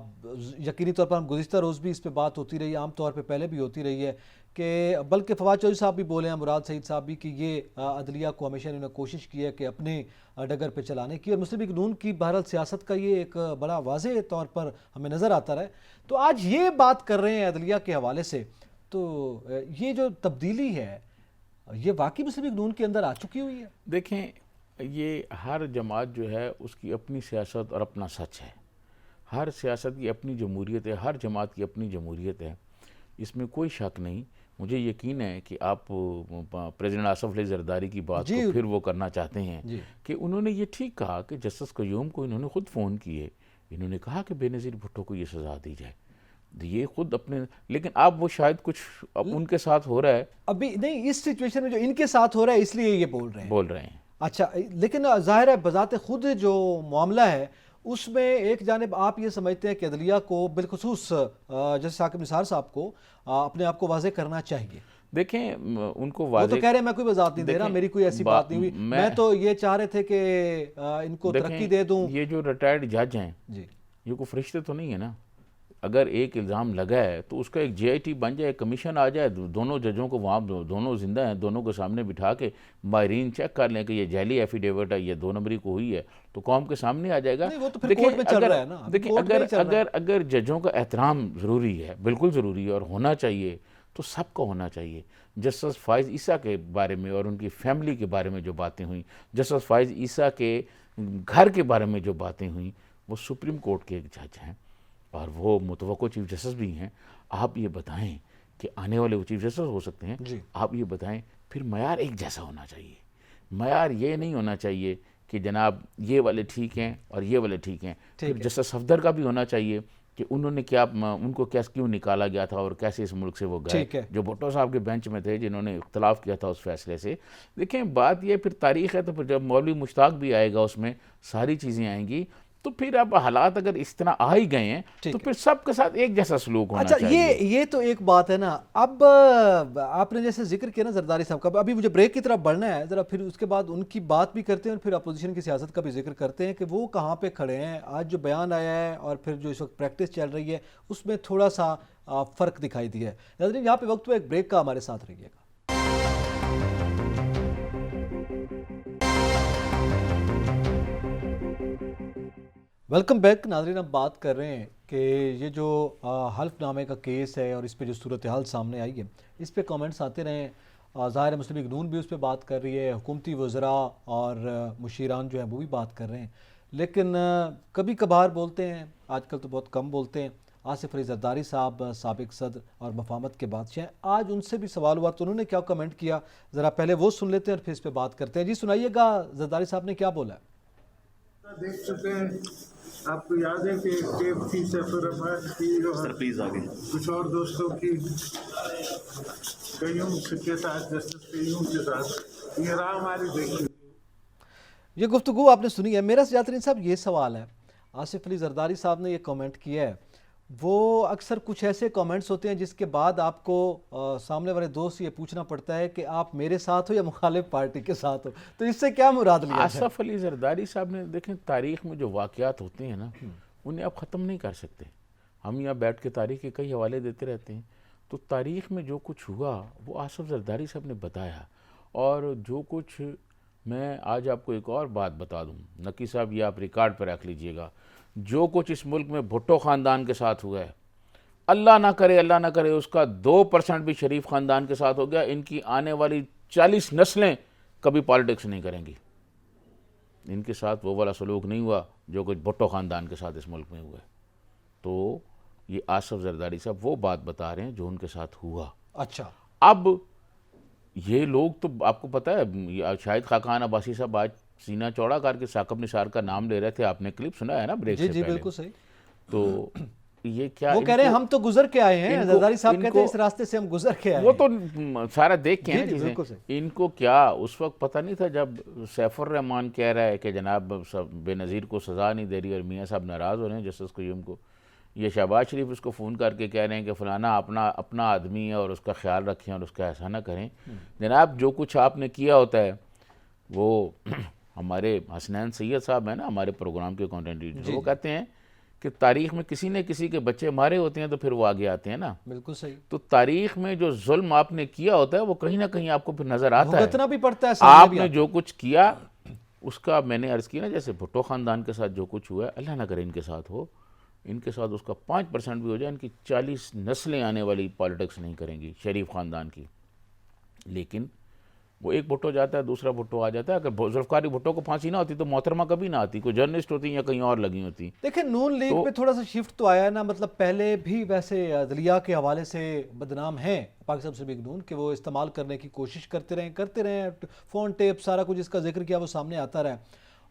یقینی طور پر ہم گزشتہ روز بھی اس پہ بات ہوتی رہی ہے, عام طور پہ پہلے بھی ہوتی رہی ہے کہ بلکہ فواد چودھری صاحب بھی بولے ہیں, مراد سعید صاحب بھی, کہ یہ عدلیہ کو ہمیشہ انہوں نے کوشش کی ہے کہ اپنے ڈگر پہ چلانے کی, اور مسلم لیگ نون کی بہرحال سیاست کا یہ ایک بڑا واضح طور پر ہمیں نظر آتا رہا ہے. تو آج یہ بات کر رہے ہیں عدلیہ کے حوالے سے, تو یہ جو تبدیلی ہے یہ واقعی مسلم لیگ نون کے اندر آ چکی ہوئی ہے. دیکھیں, یہ ہر جماعت جو ہے اس کی اپنی سیاست اور اپنا سچ ہے. ہر سیاست کی اپنی جمہوریت ہے, ہر جماعت کی اپنی جمہوریت ہے, اس میں کوئی شک نہیں. مجھے یقین ہے کہ آپ پریزیڈنٹ آصف علی زرداری کی بات کو پھر وہ کرنا چاہتے ہیں کہ انہوں نے یہ ٹھیک کہا کہ جسٹس قیوم کو انہوں نے خود فون کیے, انہوں نے کہا کہ بے نظیر بھٹو کو یہ سزا دی جائے, یہ خود اپنے, لیکن اب وہ شاید کچھ ان کے ساتھ ہو رہا ہے ابھی نہیں, اس سچویشن میں جو ان کے ساتھ ہو رہا ہے اس لیے یہ بول رہے ہیں. اچھا, لیکن ظاہر ہے بذات خود جو معاملہ ہے اس میں ایک جانب آپ یہ سمجھتے ہیں کہ عدلیہ کو بالخصوص جیسے ثاقب نثار صاحب کو اپنے آپ کو واضح کرنا چاہیے. دیکھیں ان کو وہ واضح, تو کہہ رہے ہیں میں کوئی وضاحت نہیں دے رہا, میری کوئی ایسی بات نہیں ہوئی, میں تو یہ چاہ رہے تھے کہ ان کو ترقی دے دوں. یہ جو ریٹائرڈ جج ہیں جی, یہ کوئی فرشتے تو نہیں ہے نا. اگر ایک الزام لگا ہے تو اس کا ایک جے آئی ٹی بن جائے, کمیشن آ جائے, دونوں ججوں کو وہاں, دونوں زندہ ہیں, دونوں کے سامنے بٹھا کے ماہرین چیک کر لیں کہ یہ جعلی ایفیڈیوٹ ہے, یہ 2 نمبری کو ہوئی ہے, تو قوم کے سامنے آ جائے گا. وہ تو پھر کورٹ میں چل رہا ہے نا. دیکھیں, اگر ججوں کا احترام ضروری ہے, بالکل ضروری ہے اور ہونا چاہیے, تو سب کو ہونا چاہیے. جسٹس فائز عیسیٰ کے بارے میں اور ان کی فیملی کے بارے میں جو باتیں ہوئیں, جسٹس فائز عیسیٰ کے گھر کے بارے میں جو باتیں ہوئیں, وہ سپریم کورٹ کے ایک جج ہیں اور وہ متوقع چیف جسٹس بھی ہیں. آپ یہ بتائیں کہ آنے والے وہ چیف جسٹس ہو سکتے ہیں, آپ یہ بتائیں پھر معیار ایک جیسا ہونا چاہیے. معیار یہ نہیں ہونا چاہیے کہ جناب یہ والے ٹھیک ہیں اور یہ والے ٹھیک ہیں. پھر جسٹس صفدر کا بھی ہونا چاہیے کہ انہوں نے کیا, ان کو کیوں نکالا گیا تھا اور کیسے اس ملک سے وہ گئے, جو بھٹو صاحب کے بینچ میں تھے جنہوں نے اختلاف کیا تھا اس فیصلے سے. دیکھیں, بات یہ پھر تاریخ ہے, تو پھر جب مولوی مشتاق بھی آئے گا اس میں ساری چیزیں آئیں گی, تو پھر اب حالات اگر اس طرح آ ہی گئے ہیں تو پھر سب کے ساتھ ایک جیسا سلوک ہونا چاہیے. اچھا, یہ تو ایک بات ہے نا. اب آپ نے جیسے ذکر کیا نا زرداری صاحب کا, ابھی مجھے بریک کی طرف بڑھنا ہے ذرا, پھر اس کے بعد ان کی بات بھی کرتے ہیں اور پھر اپوزیشن کی سیاست کا بھی ذکر کرتے ہیں کہ وہ کہاں پہ کھڑے ہیں. آج جو بیان آیا ہے اور پھر جو اس وقت پریکٹس چل رہی ہے اس میں تھوڑا سا فرق دکھائی دیا ہے. ناظرین, یہاں پہ وقت پہ ایک بریک کا, ہمارے ساتھ رہیے گا. Welcome back. ناظرین, ہم بات کر رہے ہیں کہ یہ جو حلف نامے کا کیس ہے اور اس پہ جو صورتحال سامنے آئی ہے, اس پہ کامنٹس آتے رہے ہیں. ظاہر ہے مسلم لیگ نون بھی اس پہ بات کر رہی ہے, حکومتی وزراء اور مشیران جو ہیں وہ بھی بات کر رہے ہیں, لیکن کبھی کبھار بولتے ہیں, آج کل تو بہت کم بولتے ہیں. آصف علی زرداری صاحب سابق صدر اور مفاہمت کے بادشاہ, آج ان سے بھی سوال ہوا تو انہوں نے کیا کمنٹ کیا, ذرا پہلے وہ سن لیتے ہیں اور پھر اس پہ بات کرتے ہیں. جی سنائیے گا, زرداری صاحب نے کیا بولا ہے. دیکھ چکے ہیں, آپ کو یاد ہے کہ ٹیپ تھی سیف الرحمان کی اور کچھ اور دوستوں کی قیوم کے ساتھ, جسٹس قیوم کے ساتھ, یہ رہا ہماری دیکھی. یہ گفتگو آپ نے سنی ہے. میرا سجاد ترین صاحب یہ سوال ہے, آصف علی زرداری صاحب نے یہ کامنٹ کیا ہے, وہ اکثر کچھ ایسے کامنٹس ہوتے ہیں جس کے بعد آپ کو سامنے والے دوست سے یہ پوچھنا پڑتا ہے کہ آپ میرے ساتھ ہو یا مخالف پارٹی کے ساتھ ہو, تو اس سے کیا مراد لیا ہے؟ آصف علی زرداری صاحب نے, دیکھیں تاریخ میں جو واقعات ہوتے ہیں نا, انہیں آپ ختم نہیں کر سکتے. ہم یہاں بیٹھ کے تاریخ کے کئی حوالے دیتے رہتے ہیں, تو تاریخ میں جو کچھ ہوا وہ آصف زرداری صاحب نے بتایا. اور جو کچھ, میں آج آپ کو ایک اور بات بتا دوں, نقی صاحب یہ آپ ریکارڈ پہ رکھ لیجئے گا, جو کچھ اس ملک میں بھٹو خاندان کے ساتھ ہوا ہے, اللہ نہ کرے اس کا 2% بھی شریف خاندان کے ساتھ ہو گیا, ان کی آنے والی 40 نسلیں کبھی پالیٹکس نہیں کریں گی. ان کے ساتھ وہ والا سلوک نہیں ہوا جو کچھ بھٹو خاندان کے ساتھ اس ملک میں ہوا ہے. تو یہ آصف زرداری صاحب وہ بات بتا رہے ہیں جو ان کے ساتھ ہوا. اچھا, اب یہ لوگ تو آپ کو پتہ ہے, شاہد خاقان عباسی صاحب آج سینہ چوڑا کر کے ثاقب نثار کا نام لے رہے تھے, آپ نے کلپ سنا ہے نا بریک سے پہلے. جی بالکل صحیح. تو یہ کیا, وہ کہہ رہے ہیں ہم تو گزر کے آئے ہیں, زرداری صاحب کہتے ہیں اس راستے سے ہم گزر کے آئے ہیں. وہ تو سارا دیکھ کے ہیں چیزیں. ان کو کیا اس وقت پتہ نہیں تھا جب سیف الرحمان کہہ رہا ہے کہ جناب بے نظیر کو سزا نہیں دے رہی اور میاں صاحب ناراض ہو رہے ہیں جسٹس قیوم کو, یہ شہباز شریف اس کو فون کر کے کہہ رہے ہیں کہ فلانا اپنا آدمی ہے اور اس کا خیال رکھیں اور اس کا ایسا نہ کریں. جناب جو کچھ آپ نے کیا ہوتا ہے وہ ہمارے حسنین سید صاحب ہیں نا ہمارے پروگرام کے کانٹینٹ ایڈیٹر, وہ کہتے ہیں کہ تاریخ میں کسی نے کسی کے بچے مارے ہوتے ہیں تو پھر وہ آگے آتے ہیں نا. بالکل صحیح. تو تاریخ میں جو ظلم آپ نے کیا ہوتا ہے وہ کہیں نہ کہیں آپ کو پھر نظر آتا ہے. بھگتنا بھی پڑتا ہے. آپ نے جو کچھ کیا اس کا میں نے عرض کیا نا, جیسے بھٹو خاندان کے ساتھ جو کچھ ہوا ہے, اللہ نہ کرے ان کے ساتھ ہو, ان کے ساتھ اس کا 5% بھی ہو جائے, ان کی 40 نسلیں آنے والی پالیٹکس نہیں کریں گی شریف خاندان کی. لیکن وہ ایک بھٹو جاتا ہے دوسرا بھٹو آ جاتا ہے. اگر ذوالفقار بھٹو کو پھانسی نہ ہوتی تو محترمہ کبھی نہ آتی, کوئی جرنلسٹ ہوتی یا کہیں اور لگی ہوتی. دیکھیں نون لیگ پہ تھوڑا سا شفٹ تو آیا نا, مطلب پہلے بھی ویسے عدلیہ کے حوالے سے بدنام ہیں پاکستان مسلم لیگ نون کہ وہ استعمال کرنے کی کوشش کرتے رہے, فون ٹیپ سارا کچھ جس کا ذکر کیا وہ سامنے آتا رہا,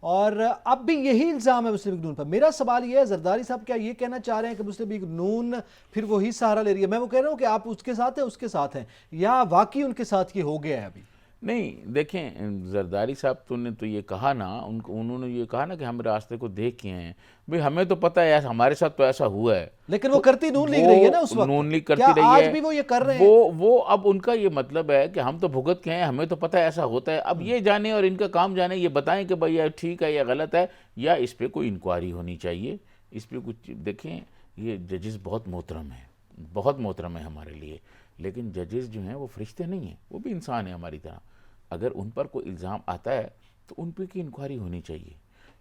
اور اب بھی یہی الزام ہے مسلم لیگ نون پر. میرا سوال یہ ہے زرداری صاحب کیا یہ کہنا چاہ رہے ہیں کہ مسلم لیگ نون پھر وہی سہارا لے رہی ہے؟ میں وہ کہہ رہا ہوں کہ آپ اس کے ساتھ ہیں اس کے ساتھ ہیں, یا واقعی ان کے ساتھ یہ ہو گیا ہے ابھی؟ نہیں دیکھیں زرداری صاحب نے تو یہ کہا نا, انہوں نے یہ کہا نا کہ ہم راستے کو دیکھ کے ہیں. بھئی ہمیں تو پتہ ہے ہمارے ساتھ تو ایسا ہوا ہے, لیکن وہ کرتی نون لیگ رہی ہے نا اس وقت. نون لیگ کرتی کیا رہی ہے, آج بھی وہ یہ کر رہے ہیں؟ وہ اب ان کا یہ مطلب ہے کہ ہم تو بھگت کے ہیں, ہمیں تو پتہ ہے ایسا ہوتا ہے. اب یہ جانیں اور ان کا کام جانیں, یہ بتائیں کہ بھئی یہ ٹھیک ہے یا غلط ہے, یا اس پہ کوئی انکوائری ہونی چاہیے. اس پہ کچھ دیکھیں, یہ ججز بہت محترم ہیں, بہت محترم ہیں ہمارے لیے, لیکن ججز جو ہیں وہ فرشتے نہیں ہیں, وہ بھی انسان ہیں ہماری طرح. اگر ان پر کوئی الزام آتا ہے تو ان پہ کی انکوائری ہونی چاہیے.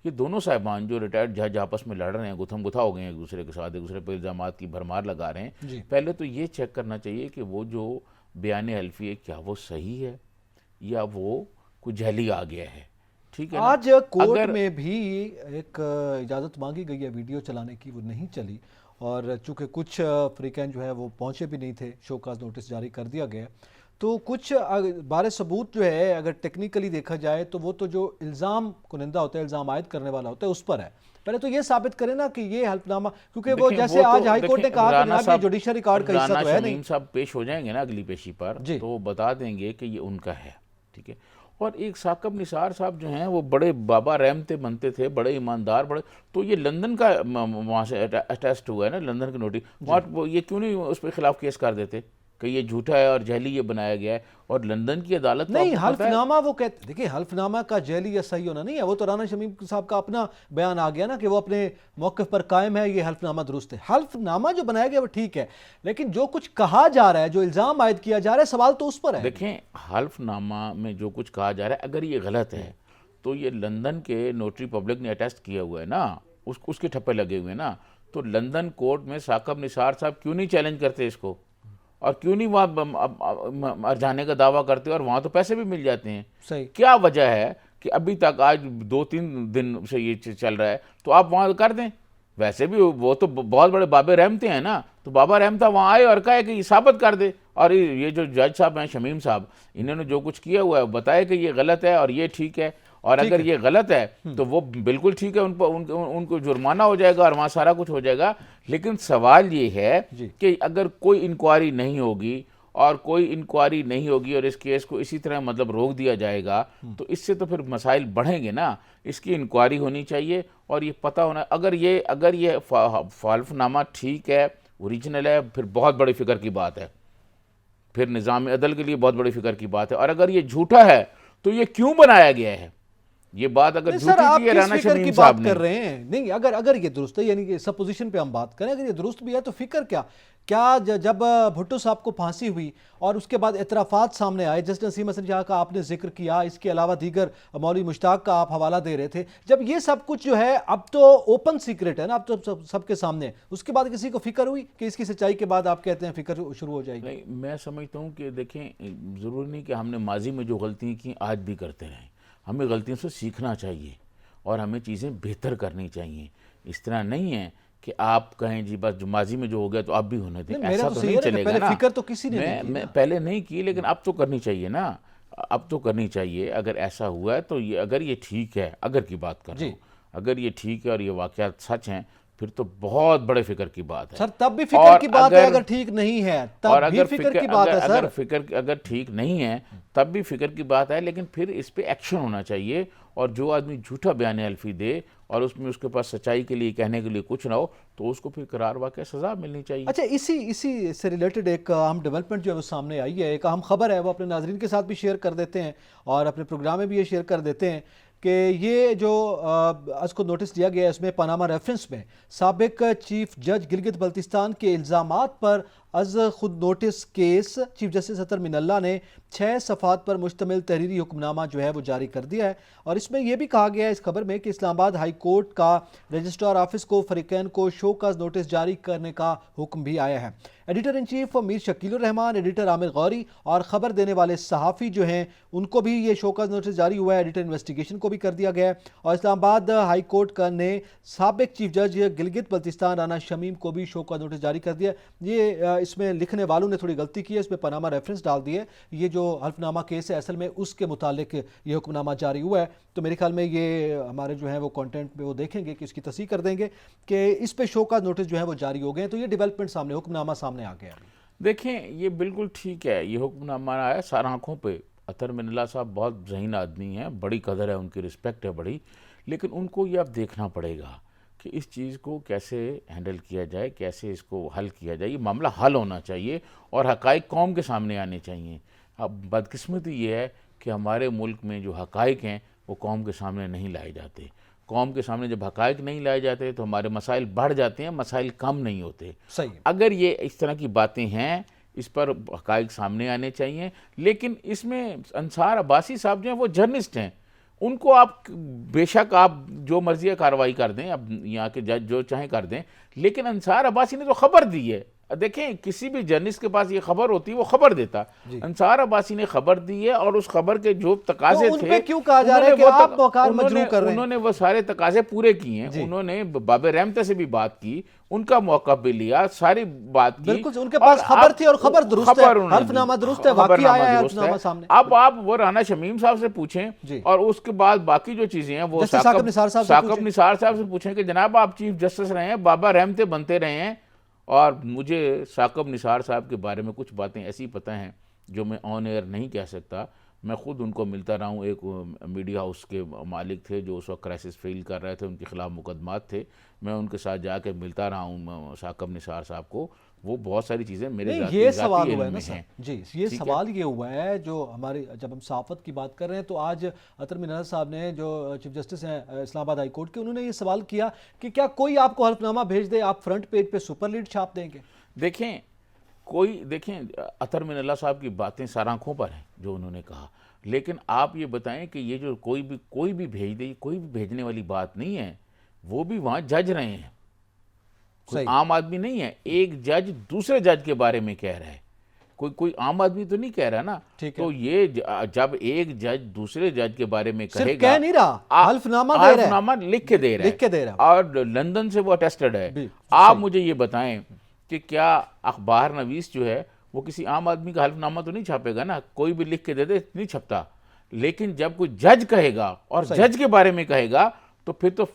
یہ دونوں صاحبان جو ریٹائرڈ جج آپس میں لڑ رہے ہیں, گتھم گتھا ہو گئے ہیں ایک دوسرے کے ساتھ, ایک دوسرے پہ الزامات کی بھرمار لگا رہے ہیں, پہلے تو یہ چیک کرنا چاہیے کہ وہ جو بیان حلفی ہے کیا وہ صحیح ہے یا وہ کوئی جعلی آ گیا ہے. ٹھیک ہے, آج کورٹ میں بھی ایک اجازت مانگی گئی ہے ویڈیو چلانے کی, وہ نہیں چلی, اور چونکہ کچھ فریقین جو ہے وہ پہنچے بھی نہیں تھے, شوکاز نوٹس جاری کر دیا گیا. تو کچھ بار ثبوت جو ہے اگر ٹیکنیکلی دیکھا جائے تو وہ تو جو الزام کنندہ ہوتا ہے, الزام عائد کرنے والا ہوتا ہے, اس پر ہے. پہلے تو یہ ثابت کرے نا کہ یہ حلف نامہ, کیونکہ وہ جیسے آج ہائی کورٹ نے کہا کہ جناب یہ جوڈیشل ریکارڈ کا حصہ تو ہے نہیں. شمیم صاحب پیش ہو جائیں گے نا اگلی پیشی پر, تو وہ بتا دیں گے کہ یہ ان کا ہے. ٹھیک ہے, اور ایک ثاقب نثار صاحب جو ہیں وہ بڑے بابا رحمتے بنتے تھے, بڑے ایماندار, بڑے, تو یہ لندن کا وہاں سے اٹیسٹ ہوا ہے نا, لندن کے نوٹس, وہاں یہ کیوں نہیں اس پہ خلاف کیس کر دیتے کہ یہ جھوٹا ہے اور جعلی یہ بنایا گیا ہے. اور لندن کی عدالت نہیں, حلف نامہ وہ کہتے, دیکھیں حلف نامہ کا جعلی یا صحیح ہونا نہیں ہے, وہ تو رانا شمیم صاحب کا اپنا بیان آ گیا نا کہ وہ اپنے موقف پر قائم ہے, یہ حلف نامہ درست ہے. حلف نامہ جو بنایا گیا وہ ٹھیک ہے, لیکن جو کچھ کہا جا رہا ہے, جو الزام عائد کیا جا رہا ہے, سوال تو اس پر ہے. دیکھیں حلف نامہ میں جو کچھ کہا جا رہا ہے اگر یہ غلط ہے تو یہ لندن کے نوٹری پبلک نے اٹیسٹ کیا ہوا ہے نا, اس کے ٹھپے لگے ہوئے ہیں نا, تو لندن کورٹ میں ثاقب نثار صاحب کیوں نہیں چیلنج کرتے اس کو, اور کیوں نہیں وہاں جانے کا دعویٰ کرتے, اور وہاں تو پیسے بھی مل جاتے ہیں. صحیح. کیا وجہ ہے کہ ابھی تک آج 2-3 دن سے یہ چل رہا ہے, تو آپ وہاں کر دیں. ویسے بھی وہ تو بہت بڑے بابے رحمتے ہیں نا, تو بابا رحمتہ وہاں آئے اور کہے کہ یہ ثابت کر دے. اور یہ جو جج صاحب ہیں شمیم صاحب, انہوں نے جو کچھ کیا ہوا ہے بتائے کہ یہ غلط ہے اور یہ ٹھیک ہے, اور اگر یہ غلط ہے تو وہ بالکل ٹھیک ہے, ان کو جرمانہ ہو جائے گا اور وہاں سارا کچھ ہو جائے گا. لیکن سوال یہ ہے کہ اگر کوئی انکوائری نہیں ہوگی اور کوئی انکوائری نہیں ہوگی اور اس کیس کو اسی طرح مطلب روک دیا جائے گا, تو اس سے تو پھر مسائل بڑھیں گے نا. اس کی انکوائری ہونی چاہیے اور یہ پتہ ہونا, اگر یہ حلف نامہ ٹھیک ہے, اوریجنل ہے, پھر بہت بڑی فکر کی بات ہے, پھر نظام عدل کے لیے بہت بڑی فکر کی بات ہے. اور اگر یہ جھوٹا ہے تو یہ کیوں بنایا گیا ہے, یہ بات اگر جھوٹی کی ہے رانا شمیم صاحب نے. کر رہے ہیں نہیں, اگر یہ درست ہے, یعنی کہ سپوزیشن پہ ہم بات کریں, اگر یہ درست بھی ہے تو فکر کیا جب بھٹو صاحب کو پھانسی ہوئی اور اس کے بعد اعترافات سامنے آئے, جسٹس نسیم حسن شاہ کا آپ نے ذکر کیا, اس کے علاوہ دیگر مولوی مشتاق کا آپ حوالہ دے رہے تھے, جب یہ سب کچھ جو ہے اب تو اوپن سیکرٹ ہے نا, اب تو سب کے سامنے ہے, اس کے بعد کسی کو فکر ہوئی کہ اس کی سچائی کے بعد آپ کہتے ہیں فکر شروع ہو جائے گی؟ نہیں, میں سمجھتا ہوں کہ دیکھیں ضروری نہیں کہ ہم نے ماضی میں جو غلطیاں کی آج بھی کرتے رہیں, ہمیں غلطیوں سے سیکھنا چاہیے اور ہمیں چیزیں بہتر کرنی چاہیے. اس طرح نہیں ہے کہ آپ کہیں جی بس جو ماضی میں جو ہو گیا تو اب بھی ہونے دیں, ایسا تو نہیں چلے گا نا. فکر تو کسی نے میں پہلے نہیں کی, لیکن اب تو کرنی چاہیے نا, اب تو کرنی چاہیے. اگر ایسا ہوا ہے تو اگر یہ ٹھیک ہے, اگر کی بات کر رہا ہوں, اگر یہ ٹھیک ہے اور یہ واقعات سچ ہیں پھر تو بہت بڑے فکر کی بات ہے سر. تب بھی فکر کی بات ہے اگر ٹھیک نہیں ہے, اور تب بھی فکر کی بات ہے سر. اگر ٹھیک نہیں ہے تب بھی فکر کی بات ہے, لیکن پھر اس پہ ایکشن ہونا چاہیے. اور جو آدمی جھوٹا بیان حلفی دے اور اس میں اس کے پاس سچائی کے لیے کہنے کے لیے کچھ نہ ہو تو اس کو پھر قرار واقع سزا ملنی چاہیے. اچھا, اسی سے ریلیٹڈ ایک اہم ڈیولپمنٹ جو ہے وہ سامنے آئی ہے, ایک اہم خبر ہے, وہ اپنے ناظرین کے ساتھ بھی شیئر کر دیتے ہیں اور اپنے پروگرام میں بھی یہ شیئر کر دیتے ہیں کہ یہ جو اس کو نوٹس دیا گیا ہے, اس میں پاناما ریفرنس میں سابق چیف جج گلگت بلتستان کے الزامات پر از خود نوٹس کیس چیف جسٹس اطہر من اللہ نے 6 صفحات پر مشتمل تحریری حکم نامہ جو ہے وہ جاری کر دیا ہے. اور اس میں یہ بھی کہا گیا ہے اس خبر میں کہ اسلام آباد ہائی کورٹ کا رجسٹرار آفس کو فریقین کو شو کاز نوٹس جاری کرنے کا حکم بھی آیا ہے. Editor in chief Mir Shakil ur-Rahman, editor Amir Ghori اور خبر دینے والے صحافی جو ہیں ان کو بھی یہ شو کاز نوٹس جاری ہوا ہے. ایڈیٹر انویسٹیگیشن کو بھی کر دیا گیا ہے. اور اسلام آباد ہائی کورٹ کا نے سابق چیف جج گلگت بلتستان رانا شمیم کو بھی شو کاز نوٹس جاری کر دیا. یہ اس میں لکھنے والوں نے تھوڑی غلطی کی ہے, اس میں پاناما ریفرنس ڈال دی ہے. یہ جو حلف نامہ کیس ہے اصل میں اس کے متعلق یہ حکم نامہ جاری ہوا ہے. تو میرے خیال میں یہ ہمارے جو ہیں وہ کانٹینٹ پہ وہ دیکھیں گے کہ اس کی تصحیح کر دیں گے کہ اس پہ شو کاز نوٹس جو ہے وہ جاری ہو گئے ہیں. تو یہ ڈیولپمنٹ سامنے, حکم نامہ سامنے آ گیا. دیکھیں یہ بالکل ٹھیک ہے, یہ حکم نامہ آیا سر آنکھوں پہ. اطہر من اللہ صاحب بہت ذہین آدمی ہیں, بڑی قدر ہے ان کی, رسپیکٹ ہے بڑی, لیکن ان کو یہ اب دیکھنا پڑے گا کہ اس چیز کو کیسے ہینڈل کیا جائے, کیسے اس کو حل کیا جائے. یہ معاملہ حل ہونا چاہیے اور حقائق قوم کے سامنے آنے چاہیے. اب بدقسمتی یہ ہے کہ ہمارے ملک میں جو حقائق ہیں وہ قوم کے سامنے نہیں لائے جاتے. قوم کے سامنے جب حقائق نہیں لائے جاتے تو ہمارے مسائل بڑھ جاتے ہیں, مسائل کم نہیں ہوتے. صحیح. اگر یہ اس طرح کی باتیں ہیں اس پر حقائق سامنے آنے چاہیے. لیکن اس میں انصار عباسی صاحب جو ہیں وہ جرنلسٹ ہیں, ان کو آپ بے شک آپ جو مرضی کارروائی کر دیں, اب یہاں کے جج جو چاہیں کر دیں, لیکن انصار عباسی نے تو خبر دی ہے. دیکھیں کسی بھی جرنلسٹ کے پاس یہ خبر ہوتی وہ خبر دیتا. انصار عباسی نے خبر دی ہے اور اس خبر کے جو تقاضے تو ان تھے پہ کیوں کہا جا رہا ہے کہ آپ وقار مجروح کر رہے ہیں؟ انہوں نے وہ سارے تقاضے پورے کیے ہیں. انہوں نے باب رحمتہ سے بھی بات کی, ان کا موقف بھی لیا, ساری بات کی. بالکل ان کے پاس خبر تھی اور خبر درست ہے, حلف نامہ درست ہے, واقعی آیا ہے حلف نامہ سامنے. اب آپ وہ رانا شمیم صاحب سے پوچھیں اور اس کے بعد باقی جو چیزیں ہیں وہ ثاقب نثار صاحب سے پوچھیں کہ جناب آپ چیف جسٹس رہے ہیں, بابا رحمتے بنتے رہے ہیں, اور مجھے ثاقب نثار صاحب کے بارے میں کچھ باتیں ایسی پتہ ہیں جو میں آن ایئر نہیں کہہ سکتا. میں خود ان کو ملتا رہا ہوں, ایک میڈیا ہاؤس کے مالک تھے جو اس وقت کرائسس فیل کر رہے تھے, ان کے خلاف مقدمات تھے, میں ان کے ساتھ جا کے ملتا رہا ہوں ثاقب نثار صاحب کو. وہ بہت ساری چیزیں میرے یہ سوال ہوا ہے نا سر, جی یہ سوال یہ ہوا ہے جو ہماری جب ہم صحافت کی بات کر رہے ہیں تو آج اطہر من اللہ صاحب نے جو چیف جسٹس ہیں اسلام آباد ہائی کورٹ کے, انہوں نے یہ سوال کیا کہ کیا کوئی آپ کو حلف نامہ بھیج دے, آپ فرنٹ پیج پہ سپر لیڈ چھاپ دیں گے؟ دیکھیں اطہر من اللہ صاحب کی باتیں سر آنکھوں پر ہیں جو انہوں نے کہا, لیکن آپ یہ بتائیں کہ یہ جو کوئی بھی بھیج دے, کوئی بھی بھیجنے والی بات نہیں ہے. وہ بھی وہاں جج رہے ہیں, کوئی عام آدمی نہیں ہے. ایک جج دوسرے جج کے بارے میں کہہ رہا ہے, کوئی عام آدمی تو نہیں کہہ رہا نا. تو یہ جب ایک جج دوسرے جج کے بارے میں کہے گا, کہہ نہیں رہا, حلف نامہ لکھ کے دے رہا ہے, اور لندن سے وہ اٹیسٹڈ ہے. آپ مجھے یہ بتائیں کہ کیا اخبار نویس جو ہے وہ کسی عام آدمی کا حلف نامہ تو نہیں چھاپے گا نا, کوئی بھی لکھ کے دے دے نہیں چھپتا. لیکن جب کوئی جج کہے گا اور جج کے بارے میں کہے گا تو پھر تو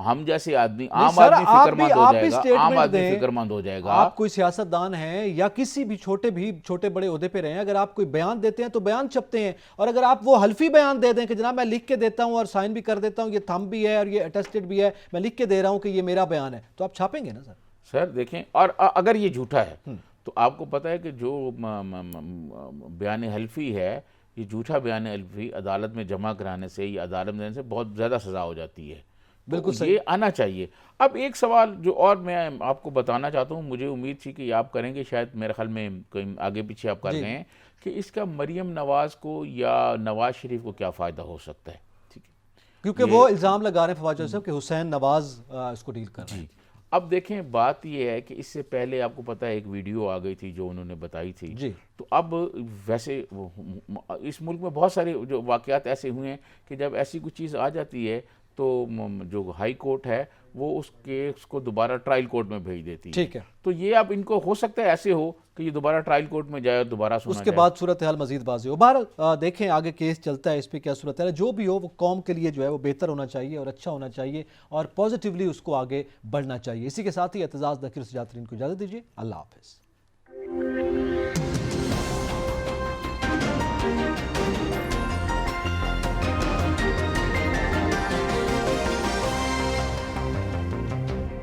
ہم جیسے آدمی عام آدمی فکرمند ہو جائے گا, عام آدمی فکرمند ہو جائے گا. آپ کوئی سیاستدان ہیں یا کسی بھی چھوٹے بڑے عہدے پہ رہے ہیں, اگر آپ کوئی بیان دیتے ہیں تو بیان چھپتے ہیں, اور اگر آپ وہ حلفی بیان دے دیں کہ جناب میں لکھ کے دیتا ہوں اور سائن بھی کر دیتا ہوں, یہ تھم بھی ہے اور یہ اٹیسٹڈ بھی ہے, میں لکھ کے دے رہا ہوں کہ یہ میرا بیان ہے, تو آپ چھاپیں گے نا سر؟ سر دیکھیں, اور اگر یہ جھوٹا ہے تو آپ کو پتہ ہے کہ جو بیان حلفی ہے, یہ جھوٹا بیان حلفی عدالت میں جمع کرانے سے یا عدالت میں دینے سے بہت زیادہ سزا ہو جاتی ہے. بالکل یہ آنا چاہیے. اب ایک سوال جو اور میں آپ کو بتانا چاہتا ہوں, مجھے امید تھی کہ آپ کریں گے, شاید میرے خیال میں کہیں آگے پیچھے آپ کر گئے ہیں, کہ اس کا مریم نواز کو یا نواز شریف کو کیا فائدہ ہو سکتا ہے. ٹھیک ہے, کیونکہ وہ الزام لگا رہے ہیں فواد صاحب کہ حسین نواز اس کو ڈیل کر رہے ہیں. اب دیکھیں بات یہ ہے کہ اس سے پہلے آپ کو پتہ ہے ایک ویڈیو آ گئی تھی جو انہوں نے بتائی تھی. تو اب ویسے اس ملک میں بہت سارے جو واقعات ایسے ہوئے ہیں کہ جب ایسی کوئی چیز آ جاتی ہے تو جو ہائی کورٹ ہے وہ اس کیس کو دوبارہ ٹرائل کورٹ میں بھیج دیتی ہے. ٹھیک ہے. تو یہ اب ان کو ہو سکتا ہے ایسے ہو کہ یہ دوبارہ ٹرائل کورٹ میں جائے اور دوبارہ سنا اس کے بعد صورتحال مزید واضح ہو. بہرحال دیکھیں آگے کیس چلتا ہے اس پہ کیا صورتحال ہے. جو بھی ہو وہ قوم کے لیے جو ہے وہ بہتر ہونا چاہیے اور اچھا ہونا چاہیے اور پازیٹیولی اس کو آگے بڑھنا چاہیے. اسی کے ساتھ ہی اعتزاز نقیر سے جاترین کو اجازت دیجیے. اللہ حافظ.